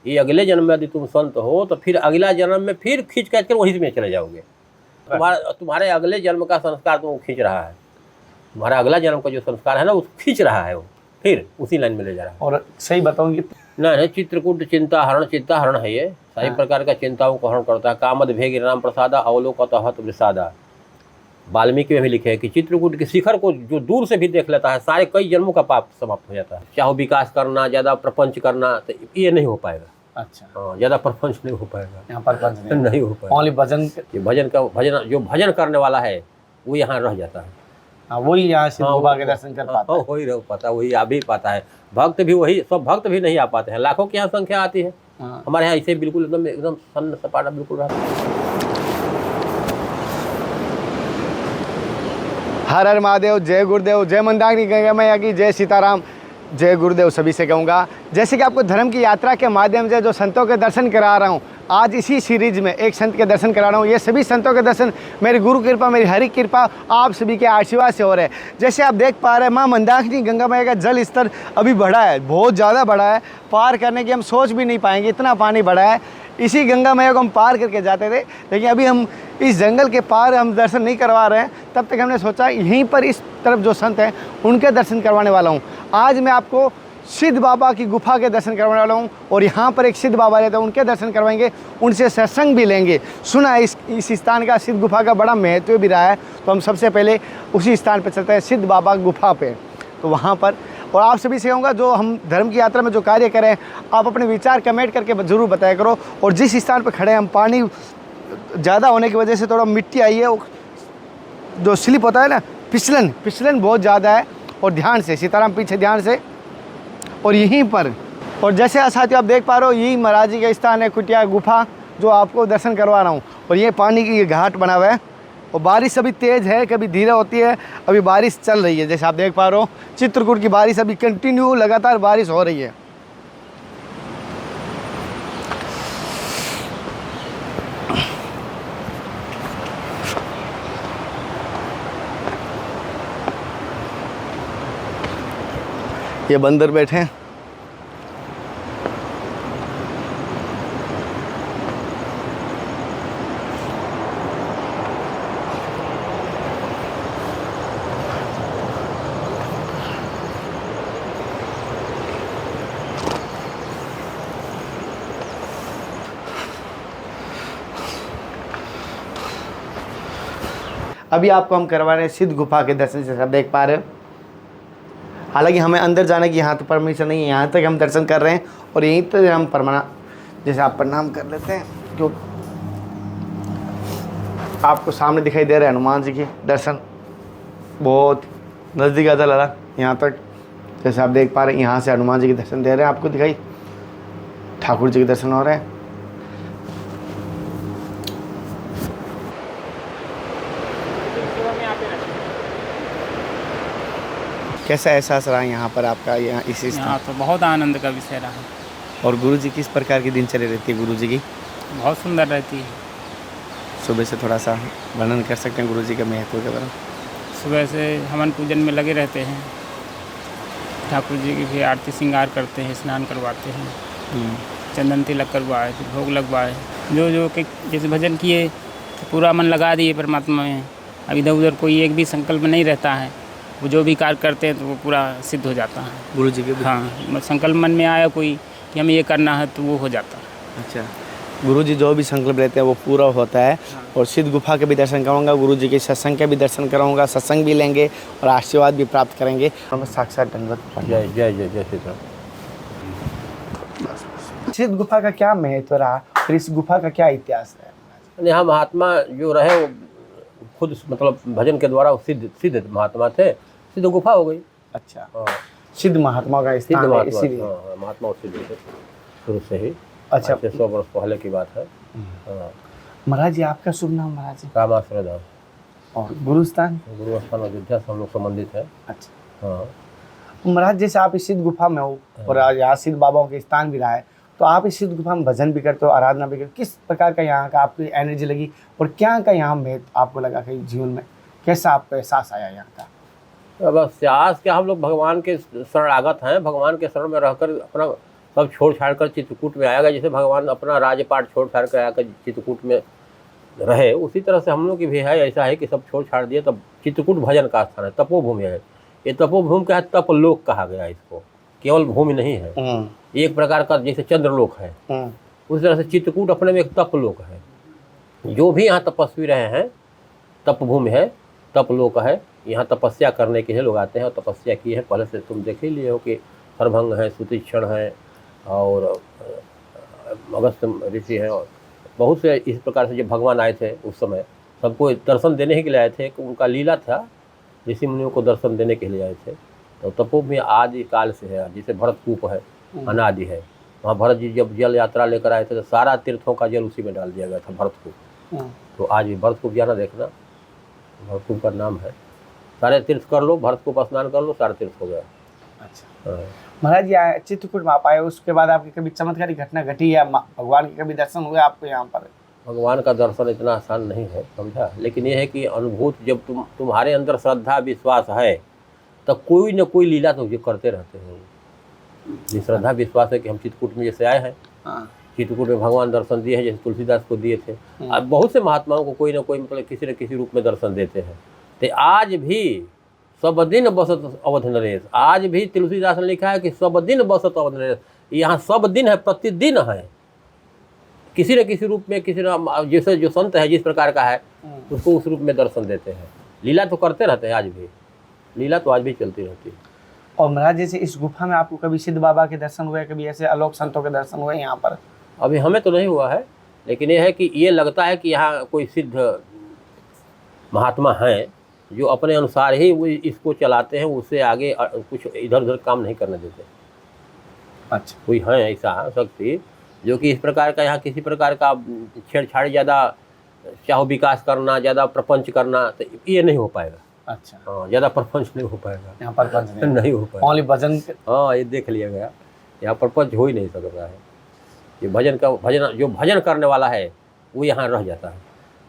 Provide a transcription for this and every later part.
ये अगले जन्म में यदि तुम संत हो तो फिर अगला जन्म में फिर खींच खींच कर वहीं में चले जाओगे। तुम्हारे अगले जन्म का संस्कार तुमको खींच रहा है, तुम्हारा अगला जन्म का जो संस्कार है ना वो खींच रहा है, वो फिर उसी लाइन में ले जा रहा है। और सही बताऊंगी नहीं, चित्रकूट चिंता हरण है ये, सभी प्रकार का चिंताओं को हरण करता है। कामद भेग राम प्रसादा अवलोकतः हत विषादा। वाल्मीकि में भी लिखे है कि चित्रकूट के शिखर को जो दूर से भी देख लेता है सारे कई जन्मों का पाप समाप्त हो जाता है। चाहे विकास करना, ज़्यादा प्रपंच करना, तो ये नहीं हो पाएगा। अच्छा, हाँ, ज़्यादा प्रपंच नहीं हो पाएगा, यहाँ पर नहीं हो पाएगा। ओनली भजन, ये भजन करने वाला है वो यहाँ रह जाता है। हाँ, वही यहाँ सिद्ध गुफा के दर्शन कर पाता है। वही रह पाता, वही आ भी पाता है। भक्त भी वही, सब भक्त भी नहीं आ पाते हैं, लाखों की यहाँ संख्या आती है। हमारे यहाँ ऐसे बिल्कुल एकदम सन्न सपाटा बिल्कुल रहता है। हर हर महादेव, जय गुरुदेव, जय मंदाकिनी गंगा मैया की, जय सीताराम, जय गुरुदेव सभी से कहूँगा। जैसे कि आपको धर्म की यात्रा के माध्यम से जो संतों के दर्शन करा रहा हूँ, आज इसी सीरीज में एक संत के दर्शन करा रहा हूँ। ये सभी संतों के दर्शन मेरी गुरु कृपा, मेरी हरि कृपा, आप सभी के आशीर्वाद से हो रहे हैं। जैसे आप देख पा रहे हैं, माँ मंदाकिनी गंगा मैया का जल स्तर अभी बढ़ा है, बहुत ज़्यादा बढ़ा है। पार करने की हम सोच भी नहीं पाएंगे, इतना पानी बढ़ा है। इसी गंगा मैया को हम पार करके जाते थे, लेकिन अभी हम इस जंगल के पार हम दर्शन नहीं करवा रहे हैं। तब तक हमने सोचा यहीं पर इस तरफ जो संत हैं उनके दर्शन करवाने वाला हूँ। आज मैं आपको सिद्ध बाबा की गुफा के दर्शन करवाने वाला हूँ, और यहाँ पर एक सिद्ध बाबा रहते हैं, उनके दर्शन करवाएंगे, उनसे सत्संग भी लेंगे। सुना है इस स्थान का, सिद्ध गुफा का बड़ा महत्व भी रहा है। तो हम सबसे पहले उसी स्थान पर चलते हैं, सिद्ध बाबा गुफा पे। तो वहाँ पर, और आप सभी से कहूँगा जो हम धर्म की यात्रा में जो कार्य करें, आप अपने विचार कमेंट करके ज़रूर बताया करो। और जिस स्थान पर खड़े हैं हम, पानी ज़्यादा होने की वजह से थोड़ा मिट्टी आई है, जो स्लिप होता है ना, फिसलन बहुत ज़्यादा है। और ध्यान से, सीताराम पीछे ध्यान से। और यहीं पर, और जैसे साथियों आप देख पा रहे हो, यही महाराज जी का स्थान है, कुटिया गुफा, जो आपको दर्शन करवा रहा हूँ। और ये पानी की ये घाट बना हुआ है, और बारिश अभी तेज़ है, कभी धीरे होती है। अभी बारिश चल रही है, जैसे आप देख पा रहे हो, चित्रकूट की बारिश अभी कंटिन्यू लगातार बारिश हो रही है। ये बंदर बैठे हैं। अभी आपको हम करवा रहे हैं सिद्ध गुफा के दर्शन, जैसे आप देख पा रहे हो। हालांकि हमें अंदर जाने की यहाँ तो परमिशन नहीं है, यहाँ तक हम दर्शन कर रहे हैं। और यहीं पर हम जैसे आप प्रणाम कर लेते हैं, क्यों आपको सामने दिखाई दे रहे हैं हनुमान जी के दर्शन, बहुत नज़दीक आता लगा यहाँ तक। जैसे आप देख पा रहे हैं, यहाँ से हनुमान जी के दर्शन दे रहे हैं आपको दिखाई, ठाकुर जी के दर्शन हो रहे हैं। कैसा एहसास रहा यहाँ पर आपका, यहाँ इस यहाँ तो बहुत आनंद का विषय रहा। और गुरु जी किस प्रकार की दिनचर्या रहती है गुरु जी की? बहुत सुंदर रहती है। सुबह से थोड़ा सा वर्णन कर सकते हैं गुरु जी के महत्व के बारे में? सुबह से हवन पूजन में लगे रहते हैं, ठाकुर जी की भी आरती श्रृंगार करते हैं, स्नान करवाते हैं, चंदन तिलक करवाए, फिर भोग लगवाए। जो कि जैसे भजन किए तो पूरा मन लगा दिए परमात्मा में। अब इधर उधर कोई एक भी संकल्प नहीं रहता है, वो जो भी कार्य करते हैं तो वो पूरा सिद्ध हो जाता है गुरु जी के। हाँ, संकल्प मन में आया कोई कि हमें ये करना है तो वो हो जाता है। अच्छा, गुरु जी जो भी संकल्प लेते हैं वो पूरा होता है। और सिद्ध गुफा के भी दर्शन कराऊंगा, गुरु जी के सत्संग के भी दर्शन कराऊंगा, सत्संग भी लेंगे और आशीर्वाद भी प्राप्त करेंगे। हम साक्षात दंडवत। जय जय जय जय सीताराम। सिद्ध गुफा का क्या महत्व रहा और इस गुफा का क्या इतिहास है? यहाँ महात्मा जो रहे वो खुद मतलब भजन के द्वारा सिद्ध महात्मा थे, सिद्ध गुफा हो गई। अच्छा, सिद्ध महात्मा का स्थान है इसीलिए। महात्मा और सिद्ध थे शुरू से ही। अच्छा, 100 वर्ष पहले की बात है। महाराज जी आपका शुभ नाम? महाराज जी रामाश्रय धाम। और गुरु स्थान? गुरु स्थान अयोध्या से हम लोग संबंधित है। अच्छा, हाँ। महाराज जैसे आप इस सिद्ध गुफा में हो और आज यहाँ सिद्ध बाबाओं के स्थान भी रहा है, तो आप इस सिद्ध गुफा में भजन भी करते हो, आराधना भी करते हो, किस प्रकार का यहाँ का आपकी एनर्जी लगी और क्या का यहाँ महत्व आपको लगा कि जीवन में कैसा आपको एहसास आया यहाँ का? अब एहसास क्या, हम लोग भगवान के शरणागत हैं, भगवान के शरण में रहकर अपना सब छोड़ छाड़ कर चित्रकूट में आएगा। जैसे भगवान अपना राजपाट छोड़ छाड़ कर आकर चित्रकूट में रहे, उसी तरह से हम लोग की भी है। ऐसा है कि सब छोड़ छाड़ दिए, तब चित्रकूट भजन का स्थान है, तपोभूमि है। ये तपोभूमि का है, तपलोक कहा गया इसको, केवल भूमि नहीं है, एक प्रकार का जैसे चंद्रलोक है, उस तरह से चित्रकूट अपने में एक तपलोक है। जो भी यहाँ तपस्वी रहे हैं, तपभूमि है, तपलोक है, यहाँ तपस्या करने के लिए लोग आते हैं और तपस्या की है। पहले से तुम देख ही लिए हो कि सरभंग है, सुतीक्षण है और अगस्त ऋषि हैं, और बहुत से इस प्रकार से जब भगवान आए थे उस समय सबको दर्शन देने ही के लिए आए थे। उनका लीला था, ऋषि मुनियों को दर्शन देने के लिए आए थे। तो तपोभूमि आदि काल से है, जैसे भरतकूप है, अनादि है। वहाँ भरत जी जब जल यात्रा लेकर आए थे तो सारा तीर्थों का जल उसी में डाल दिया गया था, भरतकूप। तो आज भी भरतकूप जाना देखना, भरतकूप का नाम है। सारे तीर्थ कर लो, भरतकूप स्नान कर लो, सारा तीर्थ हो गया। अच्छा महाराज जी, चित्रकूट में आप आए, उसके बाद आपकी कभी चमत्कारी घटना घटी या भगवान के कभी दर्शन हुए आपको यहाँ पर? भगवान का दर्शन इतना आसान नहीं है, समझा। लेकिन यह है कि अनुभूत जब तुम्हारे अंदर श्रद्धा विश्वास है तो कोई न कोई लीला तो ये करते रहते हैं। ये श्रद्धा विश्वास है कि हम चित्रकूट में जैसे आए हैं, चित्रकूट में भगवान दर्शन दिए हैं, जैसे तुलसीदास को दिए थे। अब बहुत से महात्माओं को कोई ना कोई मतलब किसी न किसी रूप में दर्शन देते हैं। तो आज भी सब दिन बसत अवध नरेश, आज भी तुलसीदास ने लिखा है कि सब दिन बसत अवध नरेश। यहाँ सब दिन है, प्रतिदिन है, किसी न किसी रूप में, किसी न जैसे जो संत है जिस प्रकार का है उसको उस रूप में दर्शन देते हैं। लीला तो करते रहते हैं, आज भी लीला तो आज भी चलती रहती है। और महाराज जैसे इस गुफा में आपको कभी सिद्ध बाबा के दर्शन हुए, कभी ऐसे अलौकिक संतों के दर्शन हुए यहाँ पर? अभी हमें तो नहीं हुआ है, लेकिन ये है कि ये लगता है कि यहाँ कोई सिद्ध महात्मा हैं जो अपने अनुसार ही वो इसको चलाते हैं, उससे आगे कुछ इधर उधर काम नहीं करने देते। अच्छा, कोई है ऐसा शक्ति जो कि इस प्रकार का यहाँ किसी प्रकार का छेड़छाड़, ज़्यादा चाहो विकास करना, ज़्यादा प्रपंच करना, तो ये नहीं हो पाएगा। अच्छा, हाँ, ज़्यादा प्रपंच नहीं हो पाएगा यहाँ पर नहीं हो पाएगा। ओनली भजन। हाँ, ये देख लिया गया, यहाँ प्रपंच हो ही नहीं सकता है। ये भजन जो भजन करने वाला है वो यहाँ रह जाता है।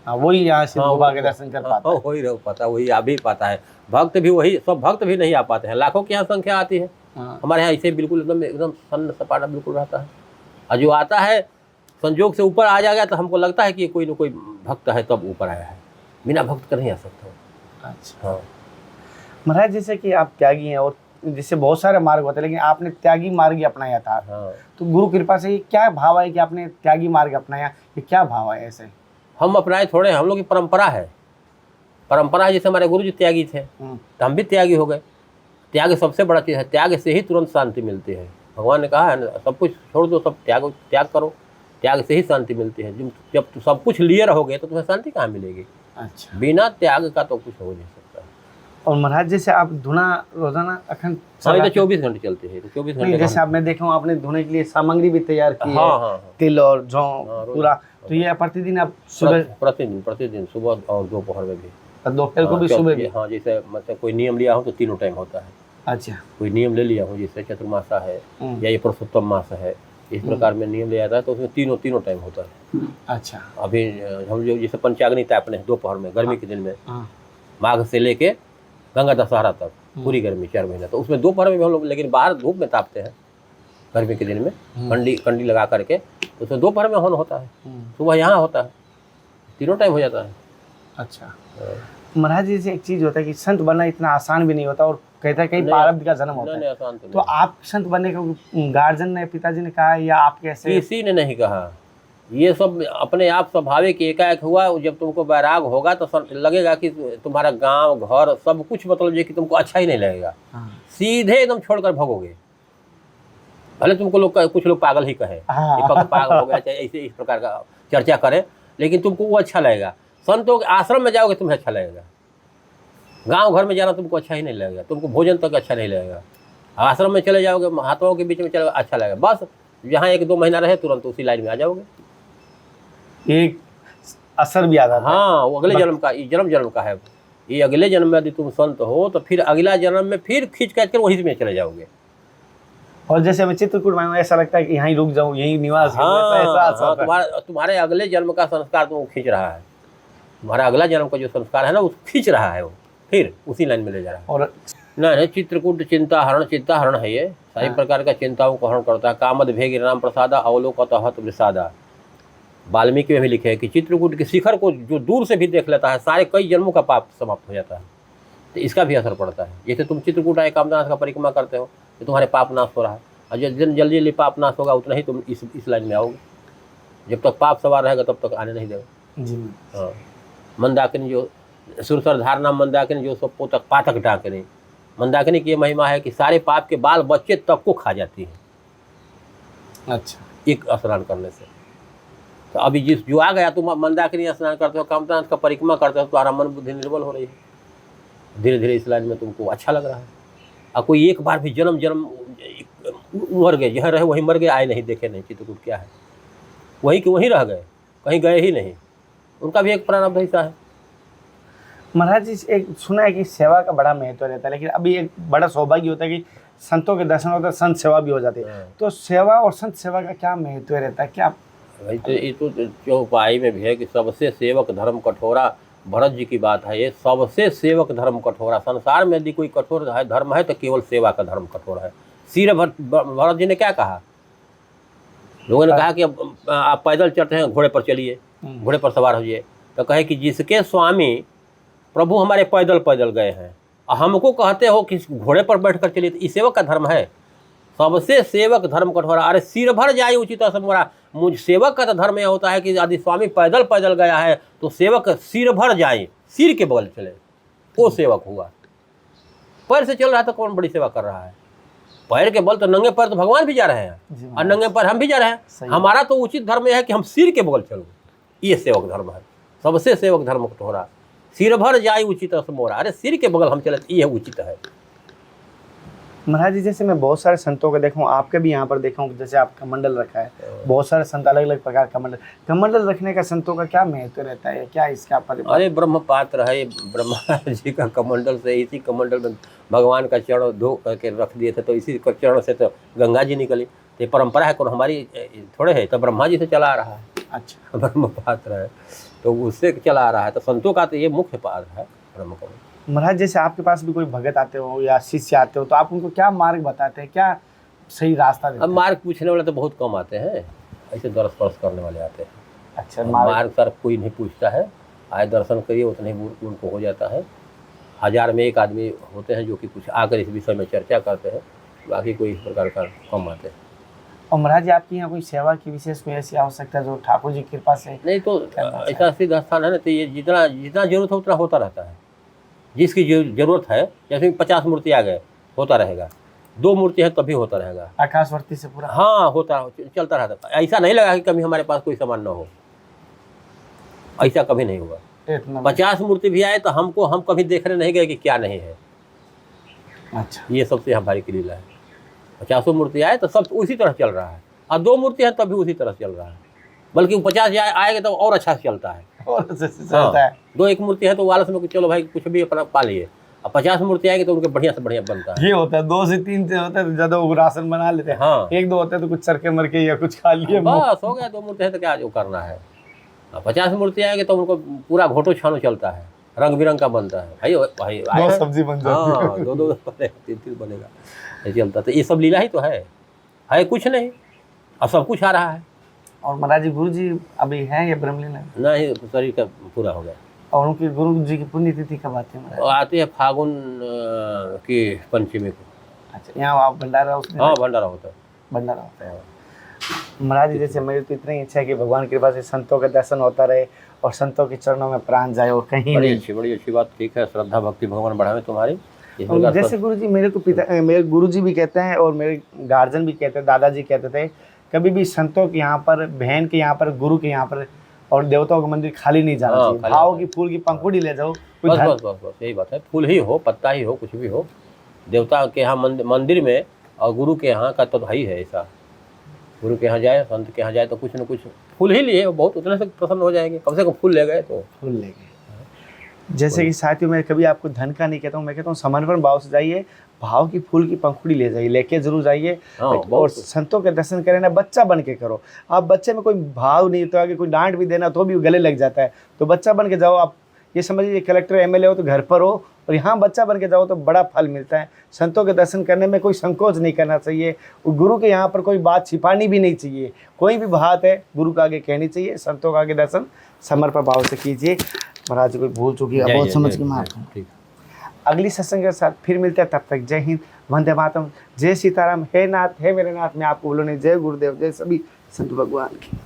हाँ, वही यहाँ से बाबा के दर्शन कर पाता है। वही रह पाता, वही आ भी पाता है। भक्त भी वही, सब भक्त भी नहीं आ पाते हैं, लाखों की यहाँ संख्या आती है। हमारे यहाँ ऐसे बिल्कुल एकदम सन्न सपाटा बिल्कुल रहता है, और जो आता है संजोग से ऊपर आ जाएगा तो हमको लगता है कि कोई न कोई भक्त है तब ऊपर आया है, बिना भक्त का नहीं आ सकता। अच्छा हाँ महाराज, जैसे कि आप त्यागी हैं और जिससे बहुत सारे मार्ग होते हैं, लेकिन आपने त्यागी मार्ग ही अपनाया था। हाँ। तो गुरु कृपा से ये क्या भाव है कि आपने त्यागी मार्ग अपनाया, ये क्या भाव है? ऐसे हम अपनाए थोड़े, हम लोग की परंपरा है। परंपरा है, जैसे हमारे गुरु जी त्यागी थे तो हम भी त्यागी हो गए। त्याग सबसे बड़ा चीज़ है, त्याग से ही तुरंत शांति मिलती है। भगवान ने कहा है ना, सब कुछ छोड़ दो, सब त्याग करो, त्याग से ही शांति मिलती है। जब तुम सब कुछ लिए रहोगे तो तुम्हें शांति कहाँ मिलेगी? अच्छा, बिना त्याग का तो कुछ हो नहीं सकता। और महाराज जैसे आप धुना रोजाना अखंड? हाँ, तो 24 घंटे चलती है, तो 24 घंटे। जैसे आप मैं देखा हूँ आपने धुने के लिए सामग्री भी तैयार की है। हाँ। तिल और जौ पूरा, तो ये प्रतिदिन आप सुबह? प्रतिदिन सुबह और दोपहर में भी, दोपहर को भी, सुबह भी? हाँ, जैसे मतलब कोई नियम लिया हो तो तीनों टाइम होता है। अच्छा, कोई नियम ले लिया हो, जैसे चतुर्मासा है या ये पुरुषोत्तम मास है, इस प्रकार में नियम ले आता है तो उसमें तीनों टाइम होता है। अच्छा, अभी हम जो जैसे पंचाग्नि तापने दोपहर में, गर्मी के दिन में, माघ से लेके गंगा दशहरा तक पूरी गर्मी 4 महीना, तो उसमें दोपहर में भी हम लोग, लेकिन बाहर धूप में तापते हैं गर्मी के दिन में, कंडी लगा करके, उसमें दोपहर में हवन होता है, सुबह यहाँ होता है, तीनों टाइम हो जाता है। अच्छा महाराज जी, से एक चीज़ होता है कि संत बनना इतना आसान भी नहीं होता, और कहता है कहीं प्रारब्ध का जन्म होता है। आसान तो आप संत बनने का गार्जियन ने, पिताजी ने कहा या आप कैसे? किसी ने नहीं कहा, ये सब अपने आप स्वाभाविक एकाएक हुआ। जब तुमको वैराग होगा तो लगेगा कि तुम्हारा गांव घर सब कुछ मतलब ये कि तुमको अच्छा ही नहीं लगेगा, सीधे एकदम छोड़कर भागोगे। भले तुमको लोग, कुछ लोग पागल ही कहे, पागल हो गया, चाहे ऐसे इस प्रकार का चर्चा करें, लेकिन तुमको वो अच्छा लगेगा। संतों के आश्रम में जाओगे तुम्हें अच्छा लगेगा, गांव घर में जाना तुमको अच्छा ही नहीं लगेगा, तुमको भोजन तक अच्छा नहीं लगेगा। आश्रम में चले जाओगे, महात्माओं के बीच में चले अच्छा लगेगा, बस जहाँ 1-2 महीना रहे तुरंत उसी लाइन में आ जाओगे। एक असर भी आ जाता है। हाँ, वो अगले जन्म का, ये जन्म का है। ये अगले जन्म में यदि तुम संत हो तो फिर अगला जन्म में फिर खींच काट कर वहीं में चले जाओगे। और जैसे हमें चित्रकूट में ऐसा लगता है कि यहीं रुक जाऊं, यहीं निवास। हाँ, तुम्हारे अगले जन्म का संस्कार तुमको खींच रहा है, तुम्हारा अगला जन्म का जो संस्कार है ना, वो खींच रहा है, वो फिर उसी लाइन में ले जा रहा है। और नहीं, चित्रकूट चिंता हरण है ये, सारी प्रकार का चिंताओं को हरण करता है। कामद भेग राम प्रसादा अवलोकत हत विषादा। वाल्मीकि में भी लिखे है कि चित्रकूट के शिखर को जो दूर से भी देख लेता है, सारे कई जन्मों का पाप समाप्त हो जाता है। तो इसका भी असर पड़ता है। जैसे तुम चित्रकूट आए कामनाथ का परिक्रमा करते हो तो तुम्हारे पाप नाश हो रहा है, और जल्दी जल्दी पाप नाश होगा उतना ही तुम इस लाइन में आओगे। जब तक पाप सवार रहेगा तब तक आने नहीं देगा। जी। हाँ, मंदाकिनी जो सुरसर धारणा मंदाकिनी जो सब पोतक पातक डाकनी। मंदाकिनी की ये महिमा है कि सारे पाप के बाल बच्चे तक को खा जाती है अच्छा, एक स्नान करने से। तो अभी जो आ गया तुम मंदाकिनी स्नान करते हो, कामनाथ का परिक्रमा करते हो, तुम्हारा मन बुद्धि निर्बल हो रही है। धीरे धीरे इस लाइन में तुमको अच्छा लग रहा है। और कोई एक बार भी जन्म मर गए, जहाँ रहे वहीं मर गए, आए नहीं, देखे नहीं चित्रकूट क्या है, वहीं के वहीं रह गए, कहीं गए ही नहीं। उनका भी एक प्रारब्ध ऐसा है। महाराज जी, एक सुना है कि सेवा का बड़ा महत्व रहता है, लेकिन अभी एक बड़ा सौभाग्य होता है कि संतों के दर्शन होता है, संत सेवा भी हो जाती है। तो सेवा और संत सेवा का क्या महत्व रहता है? क्या भाई, तो ये तो चौपाई में भी है कि सबसे सेवक धर्म कठोरा। भरत जी की बात है ये, सबसे सेवक धर्म कठोरा। संसार में यदि कोई कठोर है धर्म है तो केवल सेवा का धर्म कठोर है। भरत जी ने क्या कहा? लोगों ने कहा कि अब आप पैदल चलते हैं, घोड़े पर चलिए, घोड़े पर सवार होइए। तो कहे कि जिसके स्वामी प्रभु हमारे पैदल पैदल गए हैं और हमको कहते हो कि घोड़े पर बैठकर चलिए, तो इस सेवक का धर्म है। सबसे सेवक धर्म कठोरा। अरे सिर भर जाए उचित समोरा। मुझ सेवक का तो धर्म यह होता है कि यदि स्वामी पैदल पैदल गया है तो सेवक सिर भर जाए, सिर के बगल चले, वो सेवक हुआ। पैर से चल रहा है तो कौन बड़ी सेवा कर रहा है? पैर के बल तो नंगे पैर तो भगवान भी जा रहे हैं और नंगे पैर हम भी जा रहे हैं। हमारा तो उचित धर्म यह है कि हम सिर के बगल चलो, ये सेवक धर्म है। सबसे सेवक धर्म कठोरा। सिर भर जाए उचित समोरा। अरे सिर के बगल हम चले, ये उचित है। महाराज जी, जैसे मैं बहुत सारे संतों को देखा हूँ, आपके भी यहाँ पर देखा हूँ, जैसे आपका मंडल रखा है, बहुत सारे संत अलग अलग प्रकार का कमंडल रखने का संतों का क्या महत्व रहता है? क्या इसका परिवार? अरे ब्रह्म पात्र है, ब्रह्मा जी का कमंडल से, इसी कमंडल में भगवान का चरण धो करके रख दिए थे, तो इसी चरण से तो गंगा जी निकली। तो ये परंपरा है, कौन हमारी थोड़े है, तो ब्रह्मा जी से चला आ रहा है। अच्छा, ब्रह्म पात्र है तो उससे चला आ रहा है। तो संतों का तो ये मुख्य पात्र है ब्रह्म का। महाराज, जैसे आपके पास भी कोई भगत आते हो या शिष्य आते हो, तो आप उनको क्या मार्ग बताते हैं, क्या सही रास्ता देते हैं? अब मार्ग पूछने वाले तो बहुत कम आते हैं, ऐसे दर्श स्पर्श करने वाले आते हैं। अच्छा, मार्ग सर कोई नहीं पूछता है, आए दर्शन करिए उतने ही उनको हो जाता है। 1000 में एक आदमी होते हैं जो कि कुछ आकर इस विषय में चर्चा करते हैं, बाकी कोई इस प्रकार का कम आते हैं। और महाराज जी, आपके यहाँ कोई सेवा की विशेष कोई ऐसी आवश्यकता जो ठाकुर जी की कृपा से? नहीं तो ऐसा सिद्ध स्थान है ना, तो ये जितना जरूरत है उतना होता रहता है। जिसकी जरूरत है, जैसे 50 मूर्ति आ गए, होता रहेगा। 2 मूर्ति है तभी होता रहेगा। आकाशवर्ती से पूरा? हाँ, चलता रहता। ऐसा नहीं लगा कि कभी हमारे पास कोई सामान ना हो, ऐसा कभी नहीं हुआ। 50 मूर्ति भी आए तो हम कभी देखने नहीं गए कि क्या नहीं है। अच्छा, ये सबसे हमारी की लीला है। 50 मूर्ति आए तो सब उसी तरह चल रहा है, और 2 मूर्ति है तब भी उसी तरह चल रहा है, बल्कि 50 आएगा तो और अच्छा से चलता है। चलता है। 2-1 मूर्ति है तो वालस में चलो भाई कुछ भी अपना पा लिए, और 50 मूर्ति आएगी तो उनके बढ़िया से बढ़िया बनता है। ये होता है 2 से 3 से होता है तो ज्यादा वो राशन बना लेते हैं। हाँ, 1-2 होते हैं तो कुछ चरके मरके या कुछ खा लिए, बस हो गया। 2 मूर्ति है तो क्या जो करना है। 50 मूर्ति आएगी तो उनको पूरा घोटो छानो चलता है, रंग बिरंग का बनता है भाई 2 सब्जी बन जाती है। हाँ, 2 3 बनेगा, ये चलता। तो ये सब लीला ही तो है कुछ नहीं, और सब कुछ आ रहा है। और महाराज जी, गुरु जी अभी हैं या ब्रह्मलीन? नहीं, शरीर का पूरा हो गया। और उनकी गुरु जी की पुण्यतिथि कब आती है महाराज? आती है फागुन की पंचमी को। अच्छा, यहाँ आप भंडारा? उसमें हाँ, भंडारा होता है। भंडारा होता है। महाराज जी, जैसे मेरी तो इतनी इच्छा है कि भगवान की कृपा से संतों का दर्शन होता रहे और संतों के चरणों में प्राण जाए और कहीं नहीं। बड़ी अच्छी बात। ठीक है, श्रद्धा भक्ति भगवान बढ़ावे तुम्हारी। जैसे गुरु जी, मेरे गुरु जी भी कहते हैं और मेरे गार्जियन भी कहते हैं, दादाजी कहते थे, कभी भी संतों के यहाँ पर, बहन के यहाँ पर, गुरु के यहाँ पर और देवताओं का मंदिर खाली नहीं जाना चाहिए। भाव की फूल की पंखुड़ी ले जाओ। बस यही बात है। फूल ही हो, पत्ता ही हो, कुछ भी हो, देवता के यहाँ मंदिर में और गुरु के यहाँ का तो भाई है ऐसा। गुरु के यहाँ जाए, संत के यहाँ जाए तो कुछ न कुछ फूल ही लिए, बहुत उतने से प्रसन्न हो जाएंगे। कम से कम फूल ले गए तो फूल ले गए। जैसे कि साथियों, मैं कभी आपको धन का नहीं कहता हूँ, मैं कहता हूँ समर्पण भाव से जाइए, भाव की फूल की पंखुड़ी ले जाइए, लेके जरूर जाइए। और संतों के दर्शन करें ना, बच्चा बन के करो। आप बच्चे में कोई भाव नहीं, तो आगे कोई डांट भी देना तो भी गले लग जाता है, तो बच्चा बन के जाओ। आप ये समझ लीजिए कलेक्टर MLA हो तो घर पर हो और यहाँ बच्चा बन के जाओ तो बड़ा फल मिलता है। संतों के दर्शन करने में कोई संकोच नहीं करना चाहिए, और गुरु के यहाँ पर कोई बात छिपानी भी नहीं चाहिए। कोई भी बात है गुरु के आगे कहनी चाहिए, संतों के आगे दर्शन समर्पण भाव से कीजिए। महाराज कोई भूल चुकी है, बहुत समझ के माफ। ठीक। अगली सत्संग के साथ फिर मिलते हैं, तब तक जय हिंद, वंदे मातरम, जय सीताराम। हे नाथ, हे मेरे नाथ, मैं आपको बोलो नहीं, जय गुरुदेव, जय सभी संत भगवान की।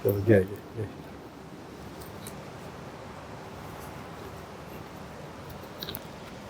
जय जय जय।